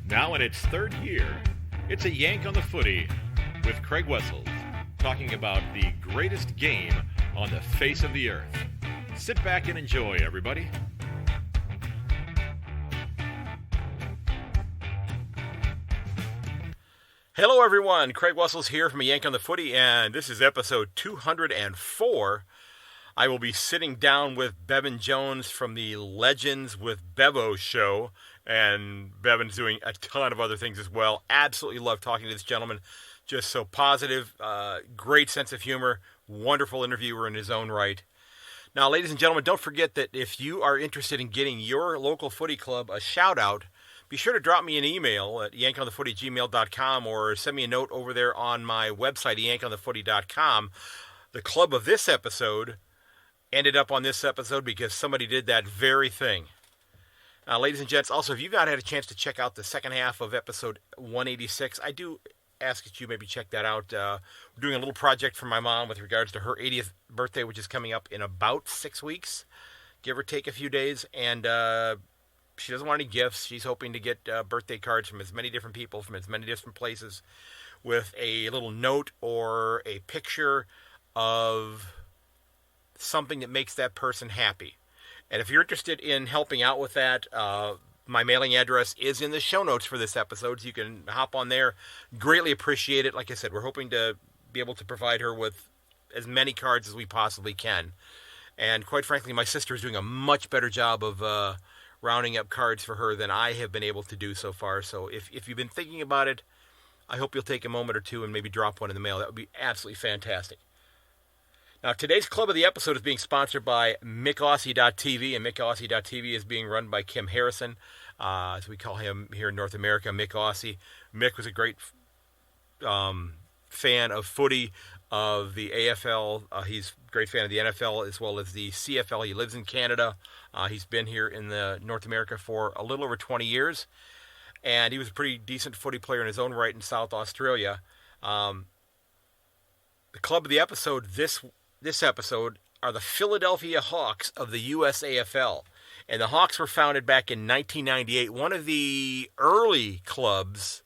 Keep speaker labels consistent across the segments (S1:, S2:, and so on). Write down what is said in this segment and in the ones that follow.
S1: Now in its third year, it's a Yank on the Footy with Craig Wessels, talking about the greatest game on the face of the earth. Sit back and enjoy, everybody. Hello, everyone. Craig Wessels here from a Yank on the Footy, and this is episode 204. I will be sitting down with Bevan Jones from the Legends with Bevo show, and Bevan's doing a ton of other things as well. Absolutely love talking to this gentleman. Just so positive, great sense of humor, wonderful interviewer in his own right. Now, ladies and gentlemen, don't forget that if you are interested in getting your local footy club a shout-out, be sure to drop me an email at yankonthefooty@gmail.com or send me a note over there on my website, yankonthefooty.com. The club of this episode ended up on this episode because somebody did that very thing. Now, ladies and gents, also, if you've not had a chance to check out the second half of episode 186, I do ask that you maybe check that out. We're doing a little project for my mom with regards to her 80th birthday, which is coming up in about 6 weeks, give or take a few days, and she doesn't want any gifts. She's hoping to get birthday cards from as many different people, from as many different places, with a little note or a picture of something that makes that person happy. And if you're interested in helping out with that, my mailing address is in the show notes for this episode, so you can hop on there. Greatly appreciate it. Like I said, we're hoping to be able to provide her with as many cards as we possibly can. And quite frankly, my sister is doing a much better job of rounding up cards for her than I have been able to do so far. So if you've been thinking about it, I hope you'll take a moment or two and maybe drop one in the mail. That would be absolutely fantastic. Now, today's club of the episode is being sponsored by MickAussie.tv, and MickAussie.tv is being run by Kim Harrison, as we call him here in North America, Mick Aussie. Mick was a great fan of footy, of the AFL. He's a great fan of the NFL as well as the CFL. He lives in Canada. He's been here in North America for a little over 20 years, and he was a pretty decent footy player in his own right in South Australia. The club of the episode this episode are the Philadelphia Hawks of the USAFL. And the Hawks were founded back in 1998, one of the early clubs,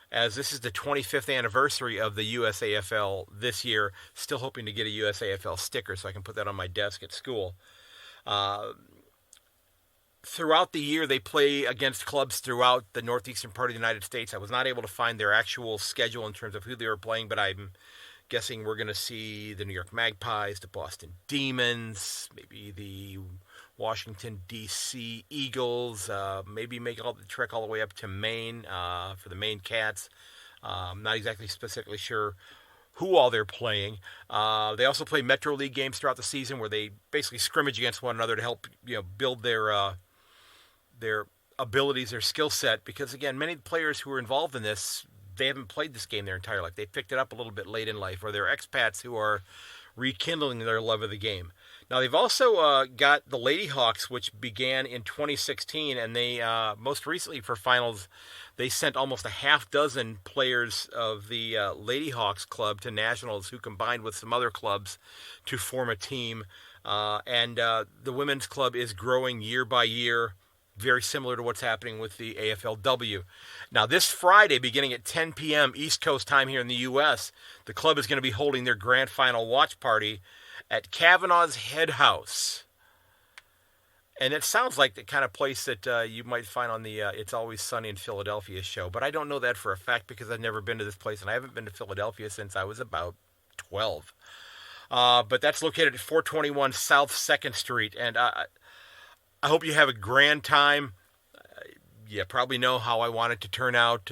S1: as this is the 25th anniversary of the USAFL this year. Still hoping to get a USAFL sticker so I can put that on my desk at school. Throughout the year, they play against clubs throughout the northeastern part of the United States. I was not able to find their actual schedule in terms of who they were playing, but I'm guessing we're going to see the New York Magpies, the Boston Demons, maybe the Washington, D.C. Eagles, maybe make the trek all the way up to Maine for the Maine Cats. I'm not exactly specifically sure who all they're playing. They also play Metro League games throughout the season where they basically scrimmage against one another to help build their abilities, their skill set, because, again, many players who are involved in this, they haven't played this game their entire life. They picked it up a little bit late in life, or they're expats who are rekindling their love of the game. Now, they've also got the Lady Hawks, which began in 2016, and they, most recently for finals, they sent almost a half dozen players of the Lady Hawks club to nationals who combined with some other clubs to form a team. And the women's club is growing year by year, very similar to what's happening with the AFLW. Now, this Friday, beginning at 10 p.m. East Coast time here in the U.S., the club is going to be holding their grand final watch party at Kavanaugh's Head House. And it sounds like the kind of place that you might find on the It's Always Sunny in Philadelphia show, but I don't know that for a fact because I've never been to this place, and I haven't been to Philadelphia since I was about 12. But that's located at 421 South 2nd Street, and I hope you have a grand time. You probably know how I want it to turn out.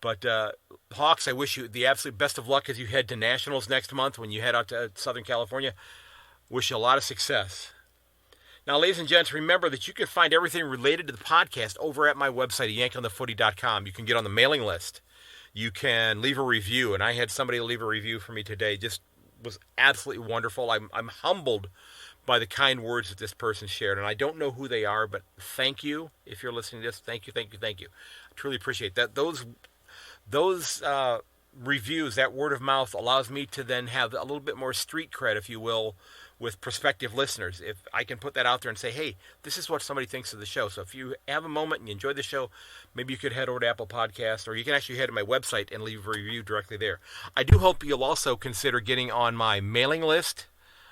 S1: But Hawks, I wish you the absolute best of luck as you head to Nationals next month when you head out to Southern California. Wish you a lot of success. Now, ladies and gents, remember that you can find everything related to the podcast over at my website, yankonthefooty.com. You can get on the mailing list. You can leave a review, and I had somebody leave a review for me today. Just was absolutely wonderful. I'm humbled by the kind words that this person shared. And I don't know who they are, but thank you. If you're listening to this, thank you. I truly appreciate that. Those reviews, that word of mouth, allows me to then have a little bit more street cred, if you will, with prospective listeners. If I can put that out there and say, hey, this is what somebody thinks of the show. So if you have a moment and you enjoy the show, maybe you could head over to Apple Podcasts, or you can actually head to my website and leave a review directly there. I do hope you'll also consider getting on my mailing list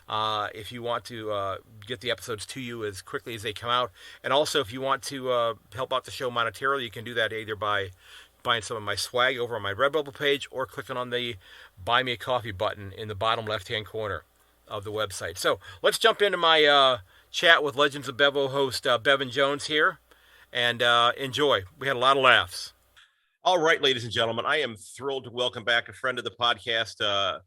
S1: if you want to get the episodes to you as quickly as they come out. And also, if you want to help out the show monetarily, you can do that either by buying some of my swag over on my Redbubble page or clicking on the Buy Me a Coffee button in the bottom left-hand corner of the website. So let's jump into my chat with Legends of Bevo host Bevan Jones here, and enjoy. We had a lot of laughs. All right, ladies and gentlemen, I am thrilled to welcome back a friend of the podcast.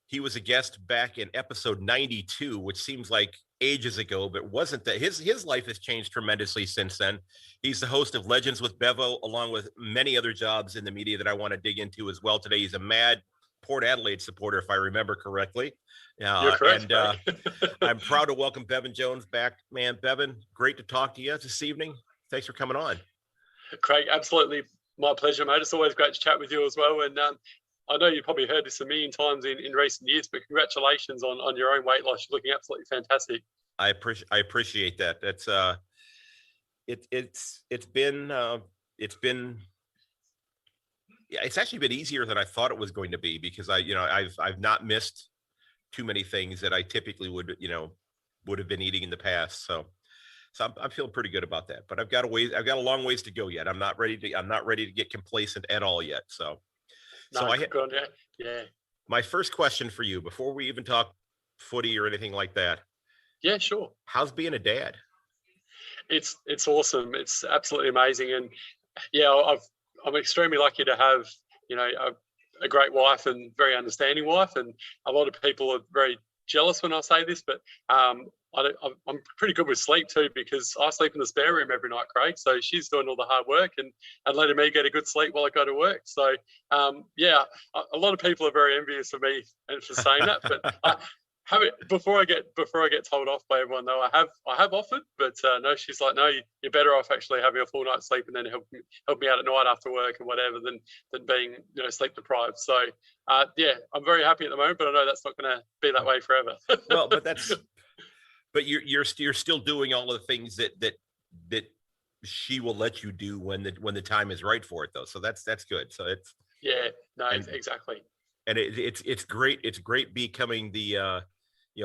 S1: He was a guest back in episode 92, which seems like ages ago, but wasn't that. His life has changed tremendously since then. He's the host of Legends with Bevo, along with many other jobs in the media that I want to dig into as well today. He's a mad Port Adelaide supporter, if I remember correctly.
S2: You're correct,
S1: and I'm proud to welcome Bevan Jones back. Man, Bevan, great to talk to you this evening. Thanks for coming on.
S2: Craig, absolutely my pleasure, mate. It's always great to chat with you as well. And I know you've probably heard this a million times in recent years, but congratulations on your own weight loss. You're looking absolutely fantastic.
S1: I appreciate that. That's it's actually been easier than I thought it was going to be, because I've not missed too many things that I typically would have been eating in the past. So I'm feeling pretty good about that. But I've got a long ways to go yet. I'm not ready to get complacent at all yet. So.
S2: No, so yeah.
S1: My first question for you, before we even talk footy or anything like that.
S2: Yeah, sure.
S1: How's being a dad?
S2: It's awesome. It's absolutely amazing, and yeah, I'm extremely lucky to have a great wife and very understanding wife, and a lot of people are very jealous when I say this, but I'm pretty good with sleep too, because I sleep in the spare room every night, Craig. So she's doing all the hard work and letting me get a good sleep while I go to work. So a lot of people are very envious of me and for saying that. But before I get told off by everyone though, I have offered, but no, she's like, no, you're better off actually having a full night's sleep and then help me out at night after work and whatever than being sleep deprived. So I'm very happy at the moment, but I know that's not going to be that way forever.
S1: Well, but you're still doing all of the things that she will let you do when the time is right for it, though. So that's good. So it's
S2: exactly.
S1: And it's great. It's great becoming the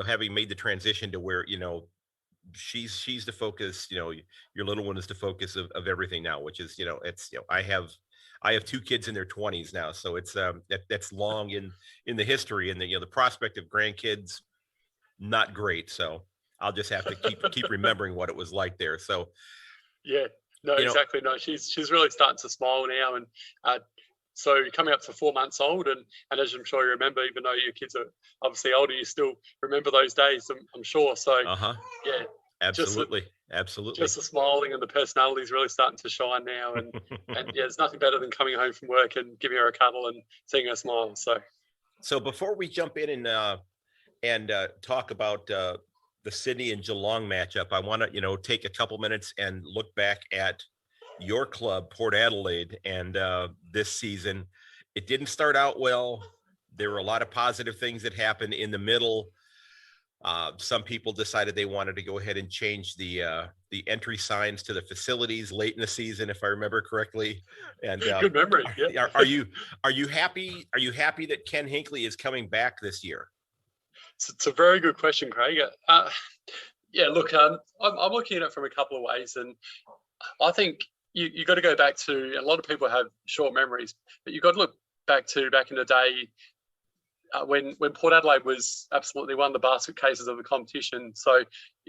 S1: having made the transition to where she's the focus. Your little one is the focus of everything now, which is I have two kids in their 20s now, so it's that's long in the history, and the prospect of grandkids not great. So I'll just have to keep remembering what it was like there. So
S2: yeah, no, exactly. No, she's really starting to smile now, and so coming up to 4 months old, and as I'm sure you remember, even though your kids are obviously older, you still remember those days, I'm sure. So yeah,
S1: absolutely.
S2: Just the smiling and the personality is really starting to shine now, and there's nothing better than coming home from work and giving her a cuddle and seeing her smile.
S1: So before we jump in and talk about the Sydney and Geelong matchup, I want to take a couple minutes and look back at your club, Port Adelaide, and this season. It didn't start out well. There were a lot of positive things that happened in the middle. Some people decided they wanted to go ahead and change the entry signs to the facilities late in the season, if I remember correctly. And
S2: good memory. Yeah.
S1: Are you happy? Are you happy that Ken Hinckley is coming back this year?
S2: It's a very good question, Craig. Look, I'm looking at it from a couple of ways, and I think you got to go back to, a lot of people have short memories, but you've got to look back in the day when Port Adelaide was absolutely one of the basket cases of the competition. So,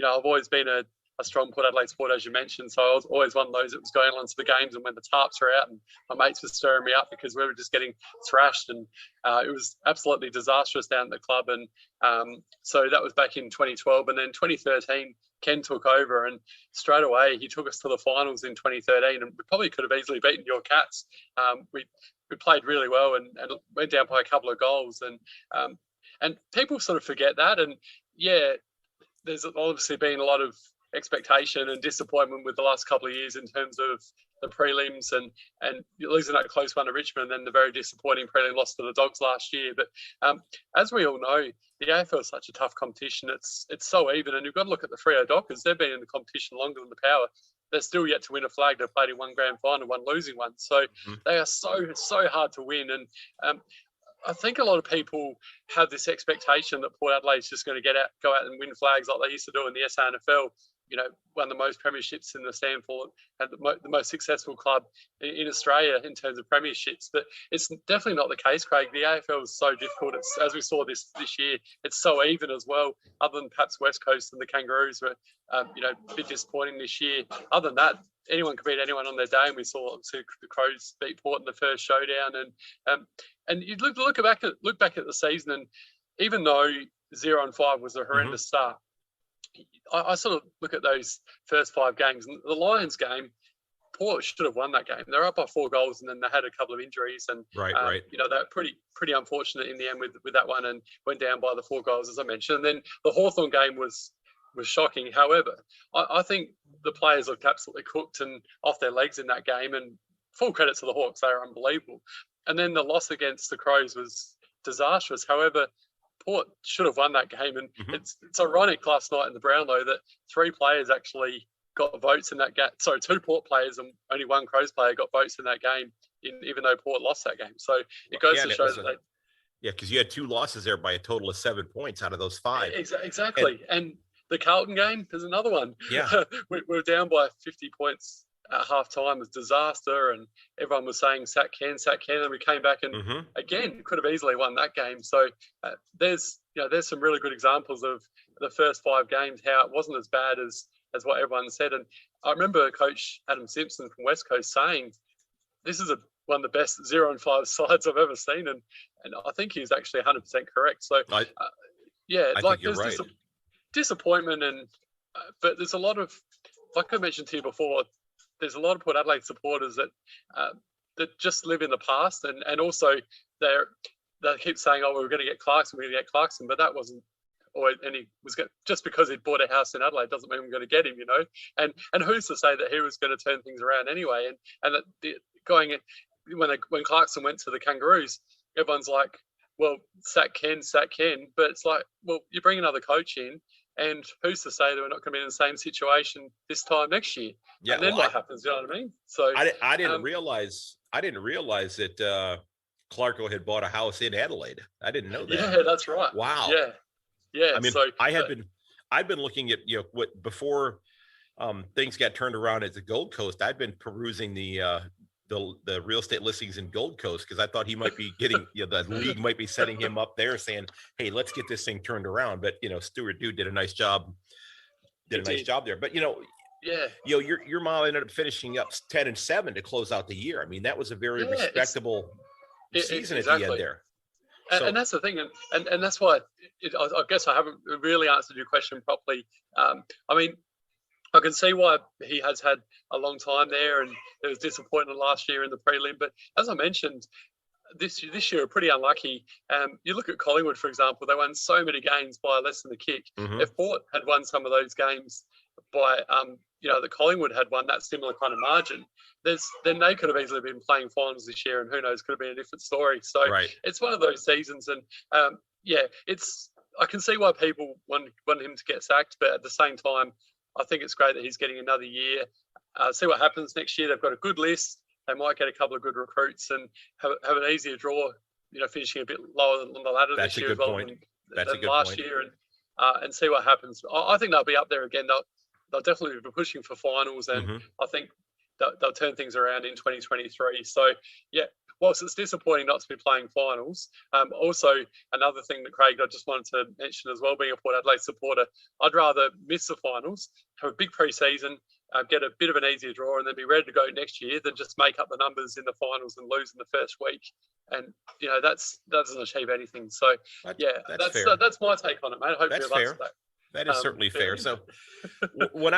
S2: I've always been a strong Port Adelaide supporter, as you mentioned. So I was always one of those that was going on to the games, and when the tarps were out and my mates were stirring me up because we were just getting thrashed, and it was absolutely disastrous down at the club. And so that was back in 2012. And then 2013, Ken took over, and straight away he took us to the finals in 2013, and we probably could have easily beaten your Cats. We played really well and went down by a couple of goals, and people sort of forget that. And there's obviously been a lot of expectation and disappointment with the last couple of years in terms of the prelims and losing that close one to Richmond, and then the very disappointing prelim loss to the Dogs last year. But as we all know, the AFL is such a tough competition. It's so even, and you've got to look at the Freo Dockers. They've been in the competition longer than the Power. They're still yet to win a flag. They've played in one grand final, one losing one. So they are so hard to win. And I think a lot of people have this expectation that Port Adelaide's just going to go out and win flags like they used to do in the SANFL. You know, won the most premierships in the Stanford and the most successful club in Australia in terms of premierships. But it's definitely not the case, Craig. The AFL is so difficult. It's, as we saw this year, it's so even as well. Other than perhaps West Coast and the Kangaroos were, a bit disappointing this year. Other than that, anyone can beat anyone on their day. And we saw the Crows beat Port in the first showdown. And you look back at the season, and even though 0-5 was a horrendous start, I sort of look at those first 5 games. And the Lions game, Port should have won that game. They're up by 4 goals, and then they had a couple of injuries, and
S1: right.
S2: They're pretty unfortunate in the end with that one, and went down by the 4 goals, as I mentioned. And then the Hawthorn game was shocking. However, I think the players looked absolutely cooked and off their legs in that game, and full credit to the Hawks. They were unbelievable. And then the loss against the Crows was disastrous. However, Port should have won that game, and it's ironic last night in the Brownlow that 3 players actually got votes in that game. Sorry, 2 Port players and only 1 Crows player got votes in that game, even though Port lost that game. So it goes to show that
S1: because you had 2 losses there by a total of 7 points out of those 5.
S2: Exactly. And the Carlton game, there's another one.
S1: Yeah,
S2: we were down by 50 points at half time. It was a disaster, and everyone was saying sack Ken, and we came back and again could have easily won that game. So there's some really good examples of the first 5 games how it wasn't as bad as what everyone said. And I remember Coach Adam Simpson from West Coast saying this is one of the best 0-5 sides I've ever seen, and I think he's actually 100% correct. So
S1: I think you're right.
S2: Disappointment, and but there's a lot of, like I mentioned to you before, there's a lot of Port Adelaide supporters that just live in the past, and also they keep saying, oh, we're going to get Clarkson, but that wasn't, just because he'd bought a house in Adelaide doesn't mean we're going to get him, and who's to say that he was going to turn things around anyway? And when Clarkson went to the Kangaroos, everyone's like, well, sack Ken, but it's like, well, you bring another coach in, and who's to say that we're not going to be in the same situation this time next year? Yeah, and then what happens? You know what I mean? So
S1: I didn't realize that Clarko had bought a house in Adelaide. I didn't know that.
S2: Yeah, that's right.
S1: Wow.
S2: Yeah.
S1: I mean, so I've been looking at what before things got turned around at the Gold Coast. I've been perusing the real estate listings in Gold Coast because I thought he might be getting the league might be setting him up there, saying, "Hey, let's get this thing turned around." But Stuart Dew did a nice job. There. But your mom ended up finishing up 10-7 to close out the year. I mean, that was a very respectable season at the end there.
S2: And that's the thing, and that's why I guess I haven't really answered your question properly. I mean, I can see why he has had a long time there, and it was disappointing last year in the prelim. But as I mentioned, this year are pretty unlucky. You look at Collingwood, for example; they won so many games by less than a kick. If Port had won some of those games by, the Collingwood had won that similar kind of margin, then they could have easily been playing finals this year, and who knows, could have been a different story. So It's one of those seasons, and I can see why people want him to get sacked, but at the same time, I think it's great that he's getting another year. See what happens next year. They've got a good list. They might get a couple of good recruits and have an easier draw. Finishing a bit lower on the ladder this year as well than last year, and see what happens. I think they'll be up there again. They'll definitely be pushing for finals, and I think they'll turn things around in 2023. So whilst it's disappointing not to be playing finals, also another thing that Craig, I just wanted to mention as well, being a Port Adelaide supporter, I'd rather miss the finals, have a big pre-season, get a bit of an easier draw, and then be ready to go next year than just make up the numbers in the finals and lose in the first week. And that doesn't achieve anything. So that's my take on it, mate. I hope
S1: that's fair. That is certainly fair. So when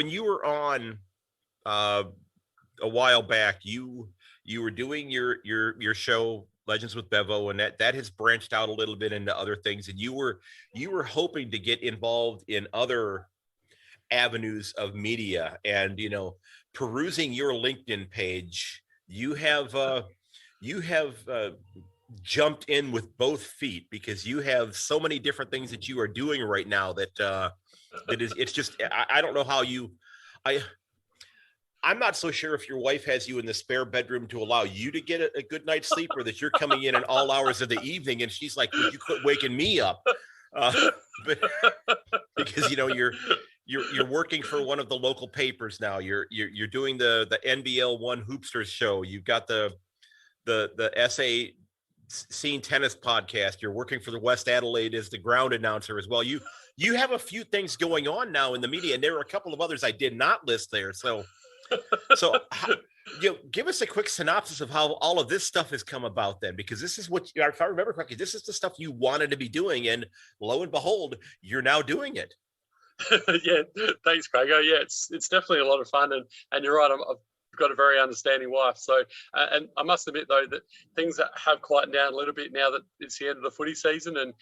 S1: you were on a while back, you were doing your show Legends with Bevo, and that has branched out a little bit into other things, and you were hoping to get involved in other avenues of media. And, perusing your LinkedIn page, you have jumped in with both feet, because you have so many different things that you are doing right now it's just, I don't know how I'm not so sure if your wife has you in the spare bedroom to allow you to get a good night's sleep, or that you're coming in all hours of the evening and she's like, would you quit waking me up? But because you're working for one of the local papers now. You're doing the NBL One Hoopsters show. You've got the SA Scene Tennis podcast. You're working for the West Adelaide as the ground announcer as well. You have a few things going on now in the media, and there are a couple of others I did not list there. So give us a quick synopsis of how all of this stuff has come about then, because this is what, if I remember correctly, this is the stuff you wanted to be doing, and lo and behold, you're now doing it.
S2: Yeah, thanks, Craig. Yeah, it's definitely a lot of fun, and you're right. I've got a very understanding wife. So, and I must admit though that things have quietened down a little bit now that it's the end of the footy season, and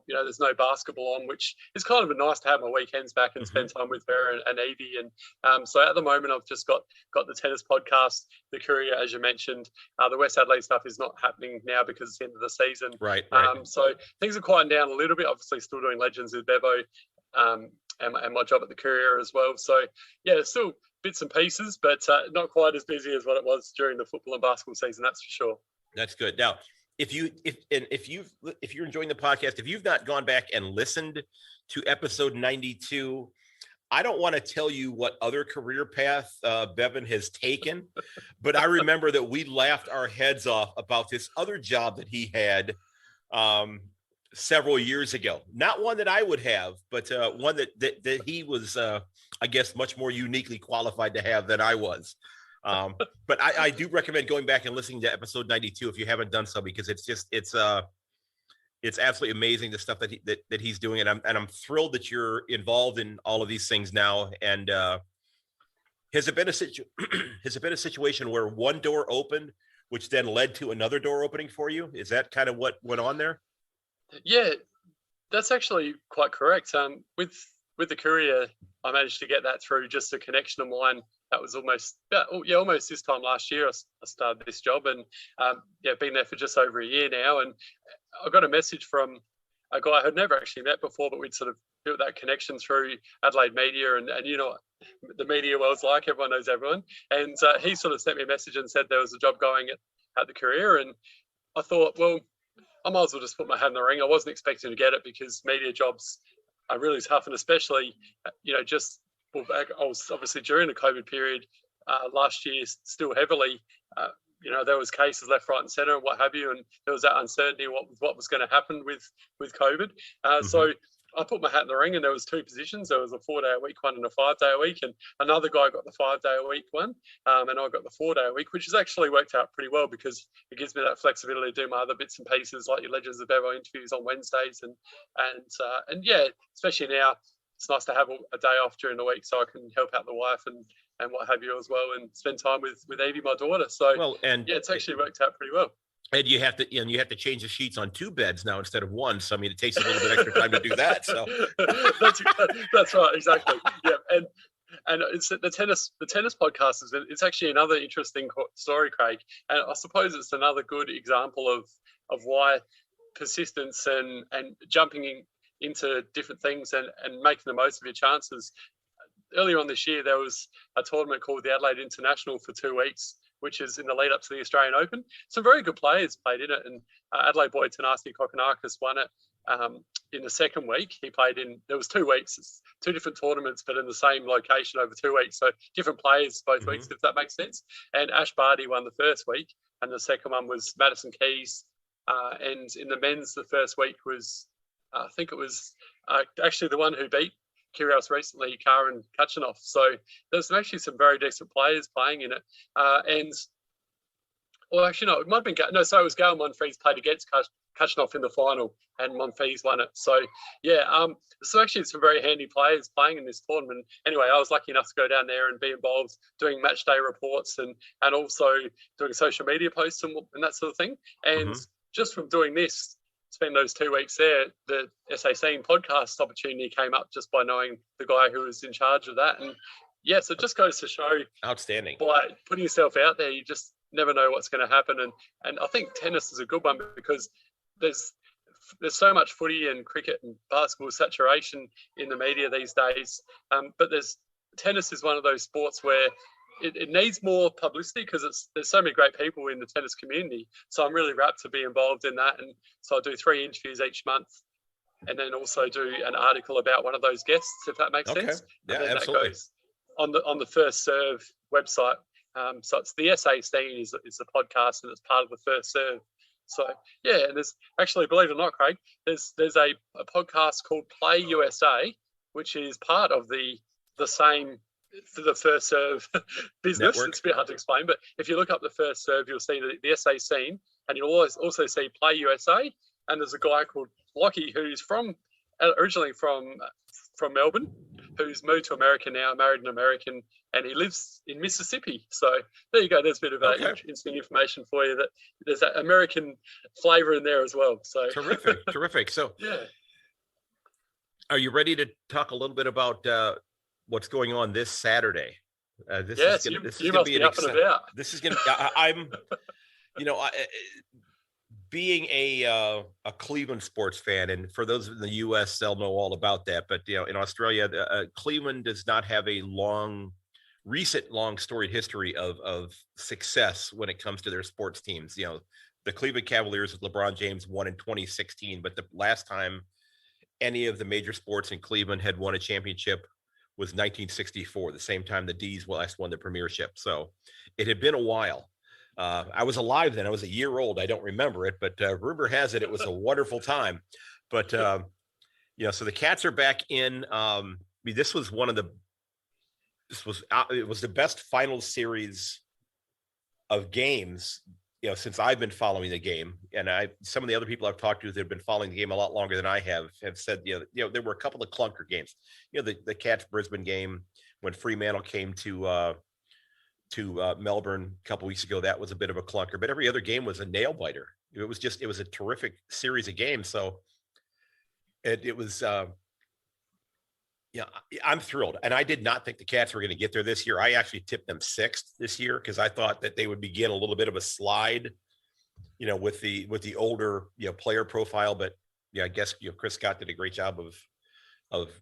S2: there's no basketball on, which is kind of nice to have my weekends back and spend time with her and Evie. And so at the moment, I've just got the tennis podcast, the Courier, as you mentioned. The West Adelaide stuff is not happening now because it's the end of the season.
S1: Right.
S2: So things are quieting down a little bit. Obviously, still doing Legends with Bevo. And my job at the Courier as well. So yeah, still bits and pieces, but not quite as busy as what it was during the football and basketball season. That's for sure.
S1: That's good. Now, if you're enjoying the podcast, if you've not gone back and listened to episode 92, I don't want to tell you what other career path Bevan has taken, but I remember that we laughed our heads off about this other job that he had several years ago. Not one that I would have, but one that he was, I guess, much more uniquely qualified to have than I was. But I do recommend going back and listening to episode 92 if you haven't done so, because it's absolutely amazing, the stuff that he's doing, and I'm thrilled that you're involved in all of these things now. And has it been a situation where one door opened, which then led to another door opening for you? Is that kind of what went on there?
S2: Yeah, that's actually quite correct. With the Courier, I managed to get that through just a connection of mine. That was almost this time last year. I started this job, and been there for just over a year now. And I got a message from a guy I had never actually met before, but we'd sort of built that connection through Adelaide media, and the media world's like, everyone knows everyone. And he sort of sent me a message and said there was a job going at the Courier, and I thought, well, I might as well just put my hat in the ring. I wasn't expecting to get it because media jobs are really tough, and especially, I was obviously during the COVID period last year, still heavily, there was cases left, right, and centre, and what have you, and there was that uncertainty what was going to happen with COVID. So I put my hat in the ring, and there was two positions. There was a 4-day-a-week one and a 5-day-a-week, and another guy got the 5-day-a-week one, and I got the 4-day-a-week, which has actually worked out pretty well because it gives me that flexibility to do my other bits and pieces, like your Legends of Bevo interviews on Wednesdays, and especially now, it's nice to have a day off during the week so I can help out the wife and what have you as well, and spend time with Evie, my daughter. So it's actually worked out pretty well.
S1: And you have to change the sheets on 2 beds now instead of 1. So I mean, it takes a little bit extra time to do that. So
S2: that's right, exactly. Yeah, and it's the tennis podcast it's actually another interesting story, Craig. And I suppose it's another good example of why persistence and jumping into different things and making the most of your chances. Earlier on this year, there was a tournament called the Adelaide International for 2 weeks, which is in the lead up to the Australian Open. Some very good players played in it, and Adelaide boy Tanasi Kokonakis won it in the second week. He played there was 2 weeks, it's 2 different tournaments, but in the same location over 2 weeks. So different players both weeks, if that makes sense. And Ash Barty won the first week, and the second one was Madison Keys. And in the men's, the first week was, I think it was actually the one who beat Kyrgios recently, Karen Kachanov. So there's actually some very decent players playing in it. It might have been it was Gael Monfils played against Kachanov in the final, and Monfils won it. So so actually some very handy players playing in this tournament. Anyway, I was lucky enough to go down there and be involved doing match day reports and also doing social media posts and that sort of thing. And just from doing this, spend those 2 weeks there, the SAC podcast opportunity came up just by knowing the guy who was in charge of that. And yes, it just goes to show,
S1: outstanding,
S2: by putting yourself out there, you just never know what's going to happen. And I think tennis is a good one because there's so much footy and cricket and basketball saturation in the media these days. But tennis is one of those sports where it needs more publicity because there's so many great people in the tennis community. So I'm really rapt to be involved in that. And so I do 3 interviews each month, and then also do an article about one of those guests, if that makes sense.
S1: Yeah,
S2: and then
S1: absolutely.
S2: That goes on the First Serve website. So it's the SAC is the podcast, and it's part of the First Serve. So yeah, and there's actually, believe it or not, Craig, there's a podcast called Play USA, which is part of the same, for the First Serve business.
S1: Network.
S2: It's a bit hard to explain, but if you look up the First Serve, you'll see the SA scene, and you'll also see Play USA. And there's a guy called Lockie who's originally from Melbourne, who's moved to America now, married an American, and he lives in Mississippi. So there you go. There's a bit of interesting information for you, that there's that American flavor in there as well. So
S1: terrific. So
S2: yeah,
S1: are you ready to talk a little bit about what's going on this Saturday?
S2: This is going to be up and about.
S1: This is going to. I'm, being a Cleveland sports fan, and for those in the U.S., they'll know all about that. But in Australia, Cleveland does not have a recent long storied history of success when it comes to their sports teams. The Cleveland Cavaliers with LeBron James won in 2016, but the last time any of the major sports in Cleveland had won a championship was 1964, the same time the D's last won the premiership. So it had been a while. I was alive then. I was a year old. I don't remember it, but rumor has it was a wonderful time. But so the Cats are back in. This was it was the best final series of games since I've been following the game. And some of the other people I've talked to that have been following the game a lot longer than I have said there were a couple of clunker games. The Cats Brisbane game when Fremantle came to Melbourne a couple weeks ago, that was a bit of a clunker, but every other game was a nail biter. It was a terrific series of games. So it was, I'm thrilled. And I did not think the Cats were going to get there this year. I actually tipped them 6th this year because I thought that they would begin a little bit of a slide, with the older, player profile. But I guess, Chris Scott did a great job of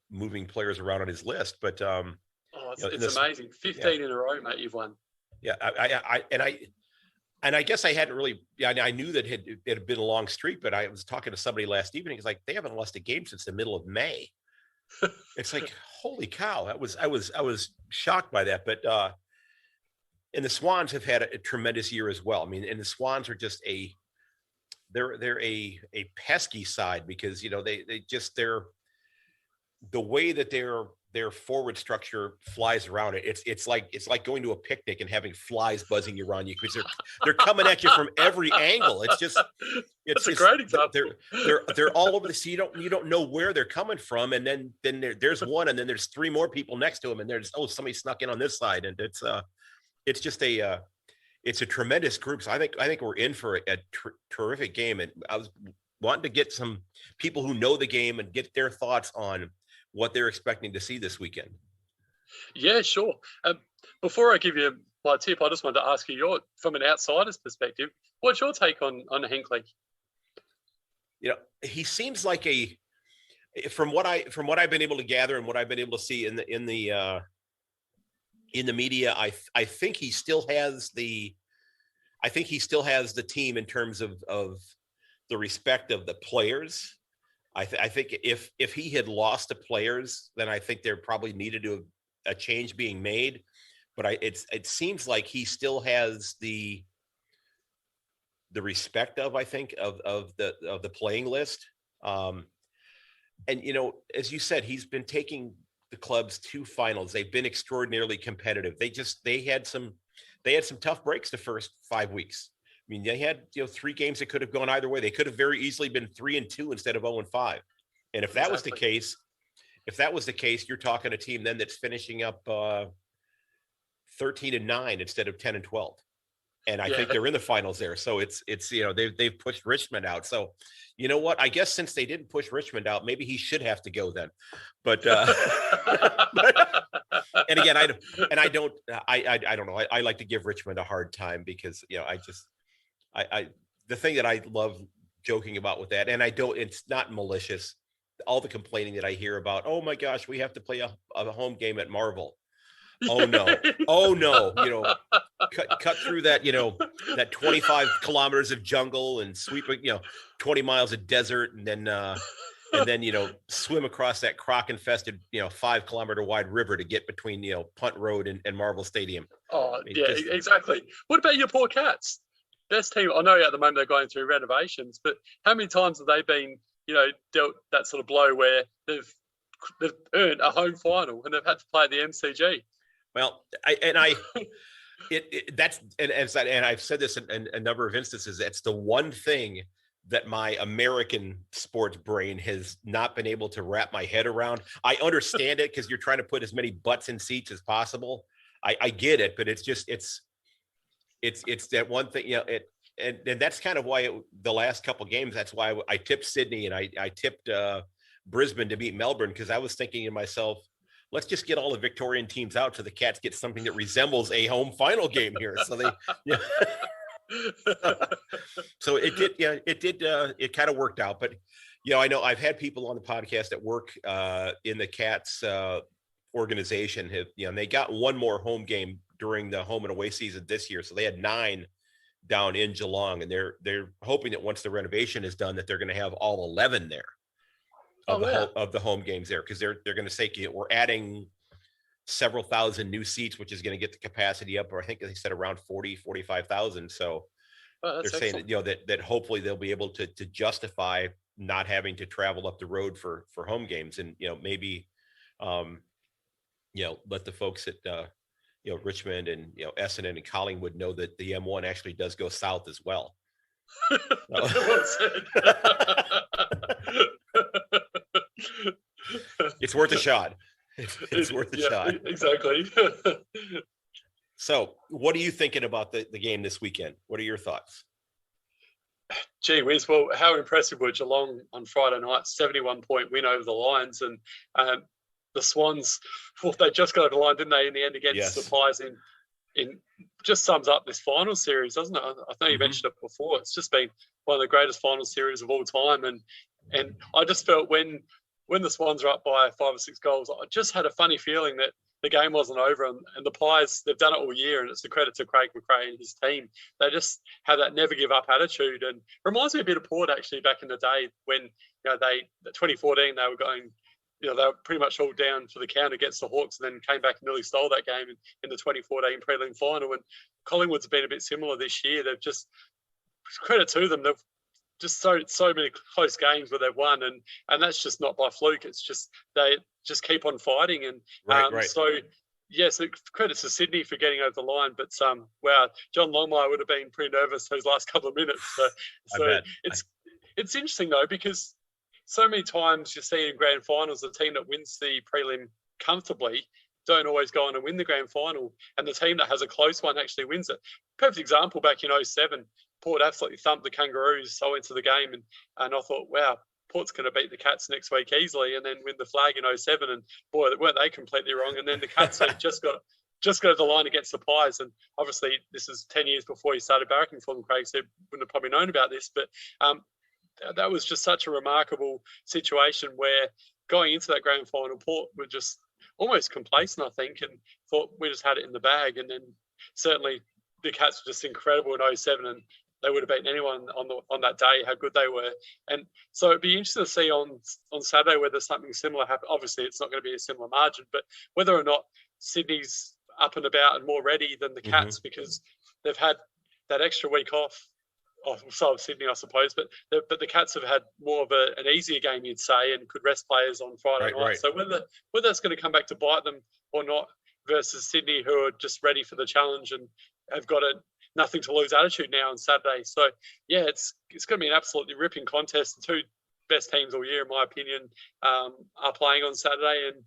S1: moving players around on his list. But,
S2: it's amazing. 15 in a row, mate, you've won.
S1: Yeah. I guess I hadn't really, I knew that it had been a long streak, but I was talking to somebody last evening. It's like, they haven't lost a game since the middle of May. It's like, holy cow. I was shocked by that. But, and the Swans have had a tremendous year as well. I mean, and the Swans are just they're a pesky side because, the way that their forward structure flies around it. It's like going to a picnic and having flies buzzing around you because they're coming at you from every angle. It's
S2: a great example.
S1: They're all over the sea. You don't know where they're coming from, and then there's one, and then there's 3 more people next to them, and there's somebody snuck in on this side, and it's just it's a tremendous group. So I think we're in for a terrific game, and I was wanting to get some people who know the game and get their thoughts on what they're expecting to see this weekend.
S2: Yeah, sure. Before I give you my tip, I just wanted to ask you from an outsider's perspective, what's your take on Hinkley?
S1: He seems like from what I've been able to gather and what I've been able to see in the media, I think he still has the team in terms of the respect of the players. I think if he had lost the players, then I think there probably needed to a change being made. But it seems like he still has the respect of the playing list. And as you said, he's been taking the clubs to finals. They've been extraordinarily competitive. They had some tough breaks the first 5 weeks. I mean, they had 3 games that could have gone either way. They could have very easily been 3-2 instead of 0-5. And if that was the case, you're talking a team then that's finishing up 13-9 instead of 10-12. and I
S2: Yeah.
S1: think they're in the finals there. So it's they've pushed Richmond out. So you know what? I guess since they didn't push Richmond out, maybe he should have to go then. But and again, I don't know. I like to give Richmond a hard time because I the thing that I love joking about with that, and it's not malicious. All the complaining that I hear about, oh my gosh, we have to play a home game at Marvel. Oh no. Oh no. Cut through that, that 25 kilometers of jungle and sweep, 20 miles of desert and then swim across that croc infested, 5-kilometer wide river to get between, Punt Road and Marvel Stadium.
S2: Oh, yeah, exactly. What about your poor Cats? Best team. I know at the moment they're going through renovations, but how many times have they been, dealt that sort of blow where they've earned a home final and they've had to play the MCG?
S1: Well, that's I've said this in a number of instances. It's the one thing that my American sports brain has not been able to wrap my head around. I understand it because you're trying to put as many butts in seats as possible. I get it, but it's that one thing, and that's kind of why the last couple of games, that's why I tipped Sydney and I tipped Brisbane to beat Melbourne, because I was thinking to myself, let's just get all the Victorian teams out so the Cats get something that resembles a home final game here. So so it kind of worked out. But, I know I've had people on the podcast that work in the Cats organization and they got one more home game during the home and away season this year. So they had 9 down in Geelong, and they're hoping that once the renovation is done, that they're going to have all 11 there of the home games there, because they're going to say we're adding several thousand new seats, which is going to get the capacity up, or I think they said around 45,000. So they're saying that hopefully they'll be able to justify not having to travel up the road for home games, and maybe let the folks at Richmond and Essendon and Collingwood know that the M1 actually does go south as well. It's worth a shot. It's worth a shot.
S2: Exactly.
S1: So, what are you thinking about the game this weekend? What are your thoughts?
S2: Gee whiz, well, how impressive were Geelong on Friday night? 71-point win over the Lions, and the Swans, well, they just got over the line, didn't they, in the end against the Pies in just sums up this final series, doesn't it? I know you mentioned it before. It's just been one of the greatest final series of all time. And I just felt when the Swans are up by 5 or 6 goals, I just had a funny feeling that the game wasn't over. And the Pies, they've done it all year, and it's a credit to Craig McRae and his team. They just have that never give up attitude. And reminds me a bit of Port, actually, back in the day when, 2014, they were going, they were pretty much all down for the count against the Hawks, and then came back and nearly stole that game in the 2014 prelim final. And Collingwood's been a bit similar this year. They've just, credit to them, they've just so many close games where they've won, and that's just not by fluke. It's just they just keep on fighting, and
S1: right.
S2: So credit to Sydney for getting over the line. But wow, John Longmire would have been pretty nervous those last couple of minutes. So it's interesting though, because so many times you see in grand finals, the team that wins the prelim comfortably don't always go on and win the grand final, and the team that has a close one actually wins it. Perfect example back in 2007, Port absolutely thumped the Kangaroos. So into the game, and I thought, wow, Port's going to beat the Cats next week easily, and then win the flag in 2007. And boy, weren't they completely wrong? And then the Cats had just got the line against the Pies, and obviously this is 10 years before he started barracking for them. Craig, so wouldn't have probably known about this, but that was just such a remarkable situation where going into that grand final, Port were just almost complacent, I think, and thought we just had it in the bag. And then certainly the Cats were just incredible in 2007, and they would have beaten anyone on that day, how good they were. And so it'd be interesting to see on Saturday whether something similar happens. Obviously, it's not going to be a similar margin, but whether or not Sydney's up and about and more ready than the Cats, because they've had that extra week off. So of Sydney, I suppose, but the Cats have had more of an easier game, you'd say, and could rest players on Friday night. Right. So whether that's going to come back to bite them or not, versus Sydney, who are just ready for the challenge and have got a nothing to lose attitude now on Saturday. So yeah, it's going to be an absolutely ripping contest. The two best teams all year, in my opinion, are playing on Saturday, and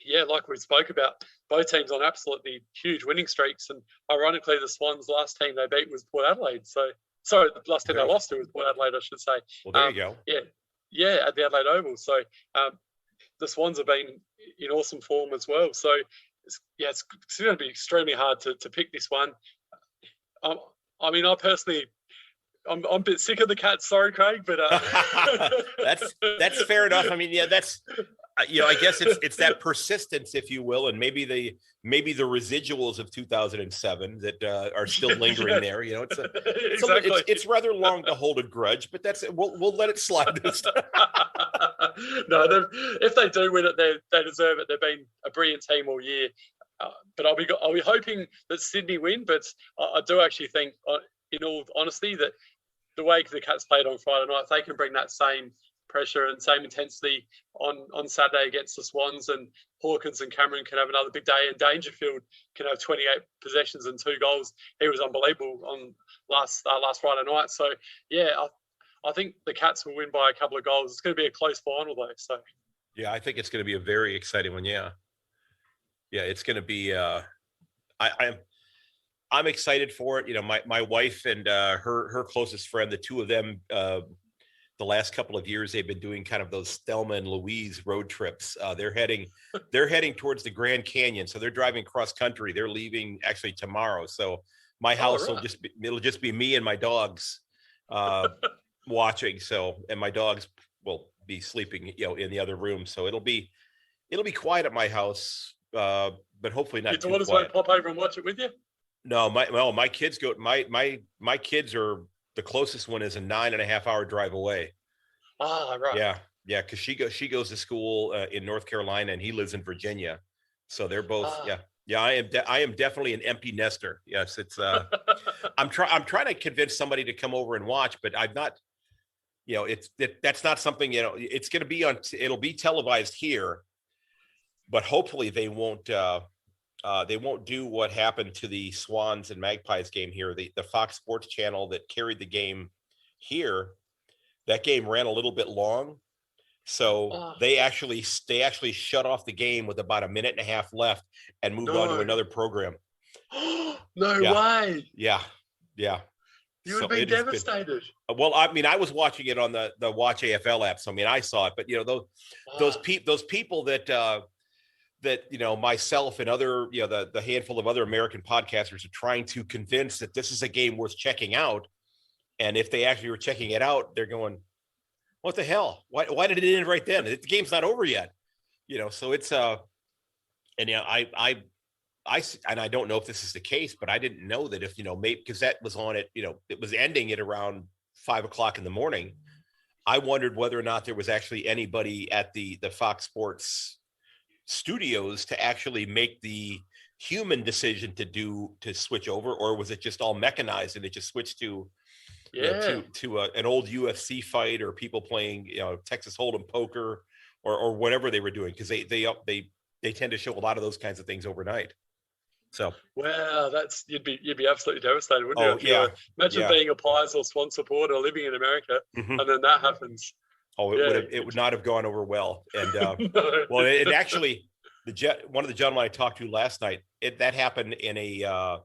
S2: yeah, like we spoke about, both teams on absolutely huge winning streaks. And ironically, the Swans' last team they beat was Port Adelaide. So, sorry, the last team they lost to was Port Adelaide, I should say.
S1: Well, there you go.
S2: Yeah, at the Adelaide Oval. So the Swans have been in awesome form as well. So, it's going to be extremely hard to pick this one. I mean, I personally, I'm a bit sick of the Cats. Sorry, Craig, but
S1: that's fair enough. I mean, yeah, that's I guess it's that persistence, if you will, and maybe the residuals of 2007 that are still lingering there.
S2: Exactly.
S1: It's rather long to hold a grudge, but we'll let it slide this time.
S2: No, if they do win it, they deserve it. They've been a brilliant team all year. But I'll be hoping that Sydney win. But I do actually think, in all honesty, that the way the Cats played on Friday night, if they can bring that same pressure and same intensity on Saturday against the Swans, and Hawkins and Cameron can have another big day, and Dangerfield can have 28 possessions and 2 goals. He was unbelievable on last Friday night. So yeah, I think the Cats will win by a couple of goals. It's going to be a close final though. So
S1: yeah, I think it's going to be a very exciting one. Yeah, it's going to be. I'm excited for it. My wife and her closest friend, the two of them, the last couple of years, they've been doing kind of those Thelma and Louise road trips. They're heading towards the Grand Canyon. So they're driving cross country. They're leaving actually tomorrow. So my house it'll just be me and my dogs watching. So, and my dogs will be sleeping, in the other room. So it'll be quiet at my house, but hopefully not too quiet. Your daughters
S2: won't pop over and watch it with you?
S1: No, my kids go. My kids are, the closest one is a 9.5 hour drive away.
S2: Ah, right.
S1: Yeah, because she goes to school in North Carolina and he lives in Virginia, so they're both. Yeah. I am definitely an empty nester. Yes, it's. I'm trying to convince somebody to come over and watch, but I'm not. That's not something. It's going to be it'll be televised here, but hopefully they won't. They won't do what happened to the Swans and Magpies game here. The Fox Sports channel that carried the game here, that game ran a little bit long. So they actually shut off the game with about a minute and a half left and moved on to another program.
S2: No way.
S1: Yeah.
S2: You would have been devastated.
S1: Well, I mean, I was watching it on the Watch AFL app. So, I mean, I saw it, but those people that myself and other the handful of other American podcasters are trying to convince that this is a game worth checking out, and if they actually were checking it out, they're going, what the hell, why did it end right then? The game's not over yet. So it's and I don't know if this is the case, but I didn't know that if maybe because that was on it it was ending at around 5 o'clock in the morning. I wondered whether or not there was actually anybody at the Fox Sports studios to actually make the human decision to switch over, or was it just all mechanized and it just switched to an old UFC fight, or people playing Texas Hold'em poker or whatever they were doing, because they tend to show a lot of those kinds of things overnight. So
S2: wow, you'd be absolutely devastated, wouldn't you? Imagine being a Pies or Swan supporter living in America, and then that happens.
S1: Oh, it would not have gone over well. And
S2: No.
S1: well, it actually, one of the gentlemen I talked to last night, that happened in a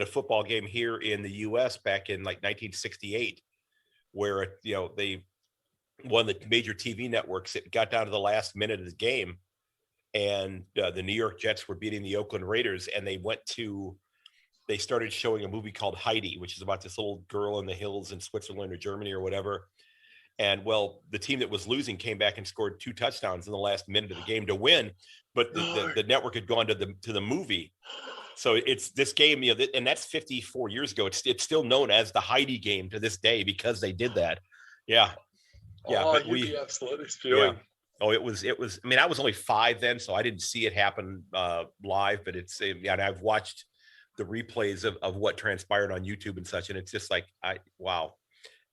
S1: football game here in the U.S. back in like 1968, where one of the major TV networks, it got down to the last minute of the game, and the New York Jets were beating the Oakland Raiders, and they started showing a movie called Heidi, which is about this little girl in the hills in Switzerland or Germany or whatever. And the team that was losing came back and scored 2 touchdowns in the last minute of the game to win, but the network had gone to the movie. So it's this game, and that's 54 years ago. It's still known as the Heidi game to this day because they did that. Yeah.
S2: Oh, you'd be absolutely spewing.
S1: Yeah. Oh, it was. I mean, I was only 5 then, so I didn't see it happen live. But and I've watched the replays of what transpired on YouTube and such, and it's just like, wow.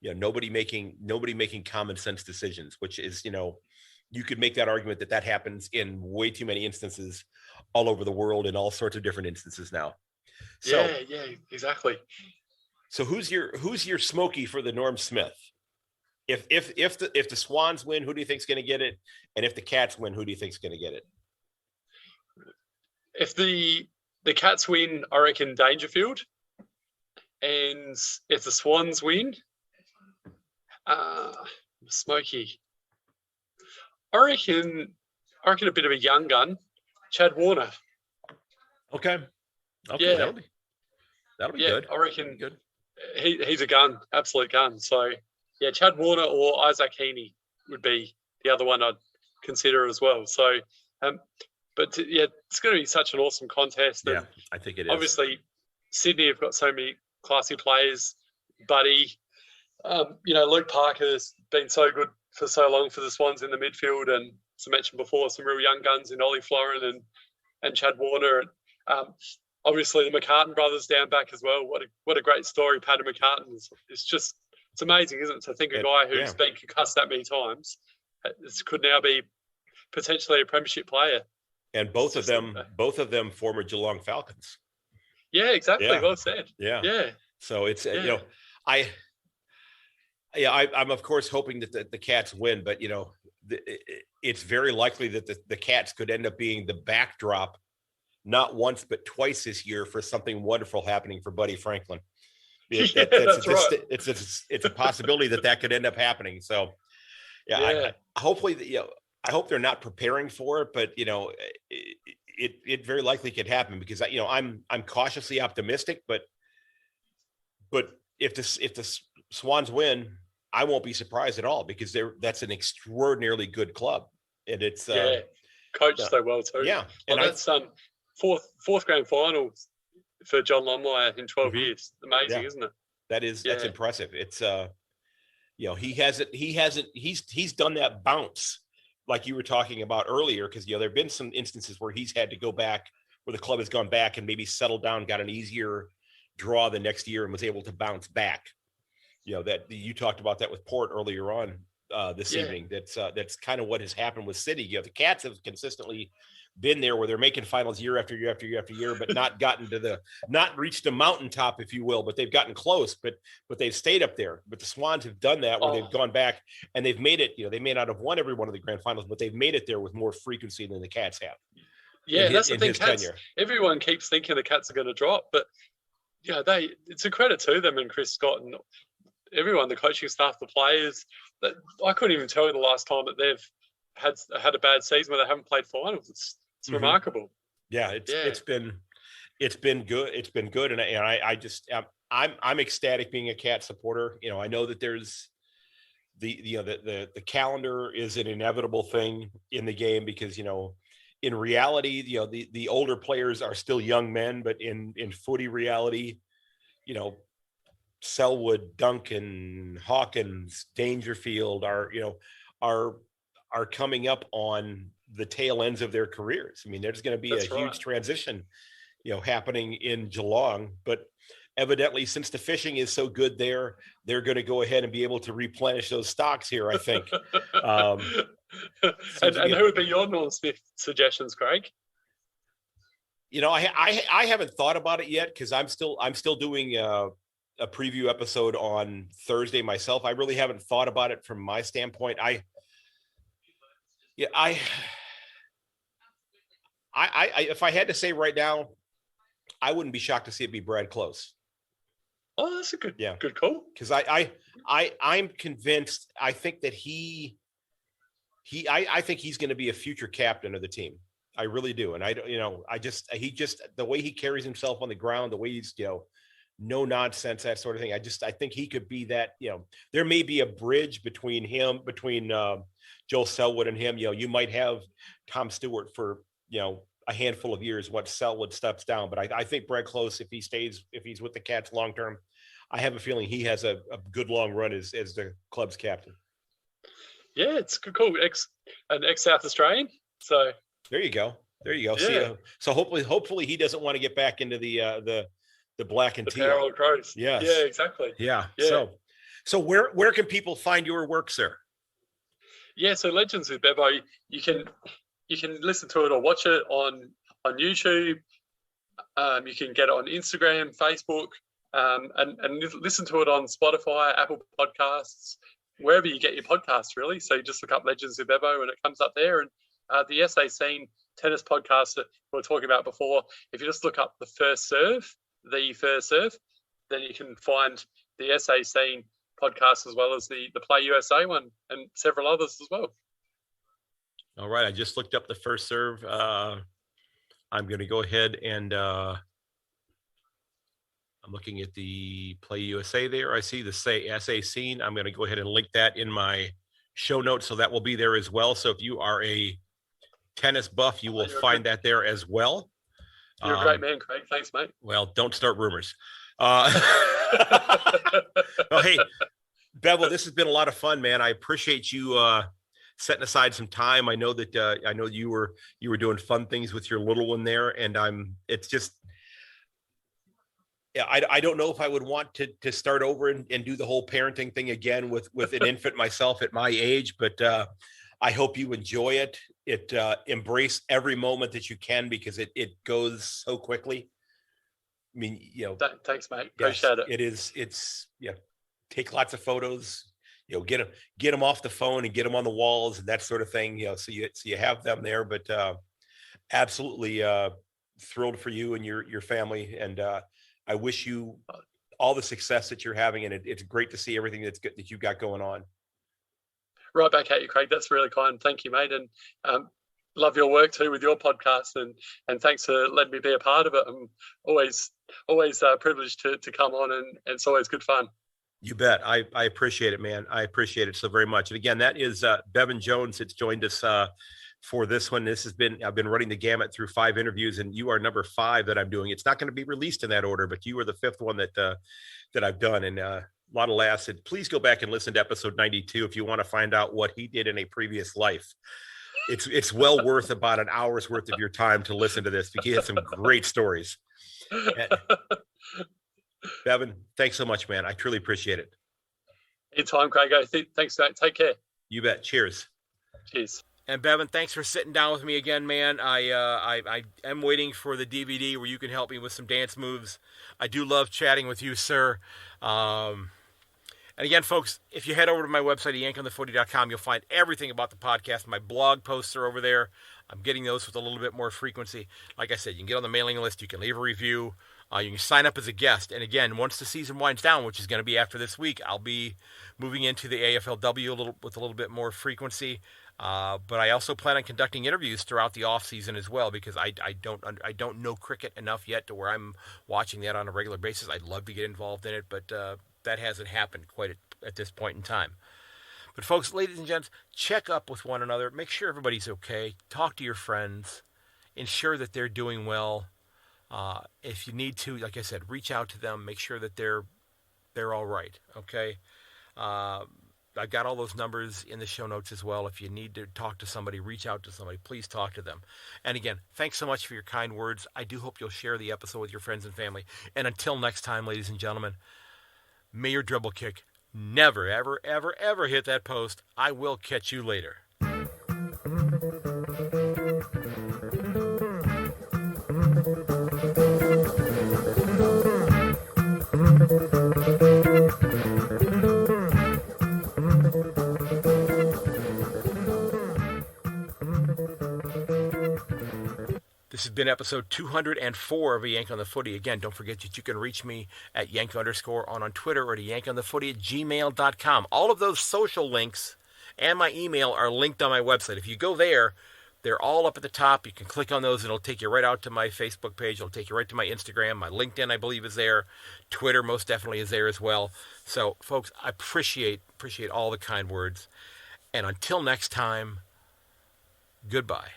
S1: Nobody making common sense decisions, which is, you could make that argument that happens in way too many instances all over the world in all sorts of different instances now. So,
S2: yeah, exactly.
S1: So who's your Smokey for the Norm Smith? If the Swans win, who do you think's going to get it? And if the Cats win, who do you think's going to get it?
S2: if the Cats win, I reckon Dangerfield. And if the Swans win, Smokey. I reckon a bit of a young gun, Chad Warner.
S1: Okay,
S2: Yeah.
S1: that'll be good.
S2: I reckon
S1: good.
S2: He's a gun, absolute gun. So yeah, Chad Warner or Isaac Heaney would be the other one I'd consider as well. So, it's going to be such an awesome contest.
S1: Yeah,
S2: and
S1: I think it is.
S2: Obviously, Sydney have got so many classy players. Buddy, Luke Parker's been so good for so long for the Swans in the midfield, and as I mentioned before, some real young guns in Ollie Florin and Chad Warner, and obviously the McCartan brothers down back as well. What a great story, Paddy McCartan. It's amazing, isn't it, to think a guy who's been concussed that many times could now be potentially a premiership player.
S1: And both of them former Geelong Falcons.
S2: Yeah, exactly. Yeah. Well said.
S1: Yeah.
S2: Yeah.
S1: So it's I'm of course hoping that the Cats win, but it's very likely that the Cats could end up being the backdrop, not once but twice this year, for something wonderful happening for Buddy Franklin.
S2: That's right.
S1: It's a possibility that could end up happening. So hopefully I hope they're not preparing for it, but it very likely could happen, because I'm cautiously optimistic, but if the Swans win, I won't be surprised at all, because that's an extraordinarily good club, and it's
S2: coached so well too.
S1: Yeah,
S2: and that's fourth grand final for John Longmire in 12 years. Amazing, isn't it?
S1: That's impressive. It's he's done that bounce like you were talking about earlier, because there have been some instances where he's had to go back, where the club has gone back and maybe settled down, got an easier draw the next year, and was able to bounce back. That you talked about that with Port earlier on this evening. That's kind of what has happened with City. The Cats have consistently been there, where they're making finals year after year after year after year, but not reached the mountaintop, if you will, but they've gotten close, but they've stayed up there. But the Swans have done that, where they've gone back and they've made it. They may not have won every one of the grand finals, but they've made it there with more frequency than the Cats have.
S2: Yeah, that's the thing. Cats, everyone keeps thinking the Cats are going to drop, but it's a credit to them and Chris Scott and everyone, the coaching staff, the players. That I couldn't even tell you the last time that they've had a bad season where they haven't played finals. It's remarkable.
S1: Yeah, it's been good. It's been good, and I just I'm ecstatic being a Cat supporter. I know that there's the calendar is an inevitable thing in the game, because in reality, the older players are still young men, but in footy reality, Selwood, Duncan, Hawkins, Dangerfield are coming up on the tail ends of their careers. I mean, there's going to be huge transition, happening in Geelong, but evidently, since the fishing is so good there, they're going to go ahead and be able to replenish those stocks here, I think.
S2: And who would be your Norm Smith suggestions, Craig?
S1: I haven't thought about it yet, because I'm still doing a preview episode on Thursday myself. I really haven't thought about it from my standpoint. If I had to say right now, I wouldn't be shocked to see it be Brad Close.
S2: Oh, that's a good call.
S1: Because I'm convinced. I think that I think he's going to be a future captain of the team. I really do. And he just the way he carries himself on the ground, the way he's no nonsense, that sort of thing. I think he could be that. There may be a bridge between Joel Selwood and him. You might have Tom Stewart for a handful of years once Selwood steps down, but I think Brad Close, if he's with the Cats long term, I have a feeling he has a good long run as the club's captain. Yeah,
S2: it's cool. An ex-South Australian. So
S1: there you go.
S2: Yeah.
S1: So hopefully he doesn't want to get back into the black and teal.
S2: Parallel crows.
S1: Yes.
S2: Yeah, exactly.
S1: Yeah. So where can people find your work, sir?
S2: Yeah, so Legends with Bevo, you can listen to it or watch it on YouTube. You can get it on Instagram, Facebook, and listen to it on Spotify, Apple Podcasts, wherever you get your podcasts, really. So you just look up Legends with Bevo and it comes up there. And the SA Scene tennis podcasts that we were talking about before, if you just look up the first serve, then you can find the SA Scene podcast as well as the Play USA one and several others as well.
S1: All right, I just looked up the first serve. I'm going to go ahead and I'm looking at the Play USA there. I see the SA Scene. I'm going to go ahead and link that in my show notes, so that will be there as well. So if you are a tennis buff, you will find that there as well.
S2: You're a great man, Craig. Thanks, mate.
S1: Well, don't start rumors. Well, hey, Bevo, this has been a lot of fun, man. I appreciate you setting aside some time. I know that I know you were doing fun things with your little one there, and it's just, yeah, I don't know if I would want to start over and do the whole parenting thing again with an infant myself at my age, but I hope you enjoy it. Embrace every moment that you can, because it goes so quickly. I mean,
S2: thanks, mate. Appreciate it.
S1: It's take lots of photos, get them off the phone and get them on the walls and that sort of thing, so you have them there, but absolutely thrilled for you and your family. And I wish you all the success that you're having. And it's great to see everything that you've got going on.
S2: Right back at you, Craig. That's really kind. Thank you, mate. And love your work too with your podcast. And thanks for letting me be a part of it. I'm always privileged to come on, and it's always good fun.
S1: You bet. I appreciate it, man. I appreciate it so very much. And again, that is Bevan Jones that's joined us for this one. I've been running the gamut through 5 interviews, and you are number 5 that I'm doing. It's not going to be released in that order, but you are the 5th one that I've done. And a lot of laughs. And please go back and listen to episode 92 if you want to find out what he did in a previous life. It's well worth about an hour's worth of your time to listen to this, because he had some great stories. Bevan, thanks so much, man. I truly appreciate it.
S2: Anytime, Craig. Thanks, mate. Take care.
S1: You bet. Cheers.
S2: Cheers.
S1: And Bevan, thanks for sitting down with me again, man. I am waiting for the DVD where you can help me with some dance moves. I do love chatting with you, sir. And again, folks, if you head over to my website at yankonthefooty.com, you'll find everything about the podcast. My blog posts are over there. I'm getting those with a little bit more frequency. Like I said, you can get on the mailing list. You can leave a review. You can sign up as a guest. And again, once the season winds down, which is going to be after this week, I'll be moving into the AFLW with a little bit more frequency. But I also plan on conducting interviews throughout the off season as well, because I don't know cricket enough yet to where I'm watching that on a regular basis. I'd love to get involved in it, but that hasn't happened quite at this point in time. But folks, ladies and gents, check up with one another. Make sure everybody's okay. Talk to your friends. Ensure that they're doing well. If you need to, like I said, reach out to them. Make sure that they're all right. Okay. I've got all those numbers in the show notes as well. If you need to talk to somebody, reach out to somebody. Please talk to them. And again, thanks so much for your kind words. I do hope you'll share the episode with your friends and family. And until next time, ladies and gentlemen, may your dribble kick never, ever, ever, ever hit that post. I will catch you later. This has been episode 204 of A Yank on the Footy. Again, don't forget that you can reach me at Yank_ on Twitter, or to yankonthefooty@gmail.com. All of those social links and my email are linked on my website. If you go there, they're all up at the top. You can click on those, and it'll take you right out to my Facebook page. It'll take you right to my Instagram. My LinkedIn, I believe, is there. Twitter most definitely is there as well. So, folks, I appreciate all the kind words. And until next time, goodbye.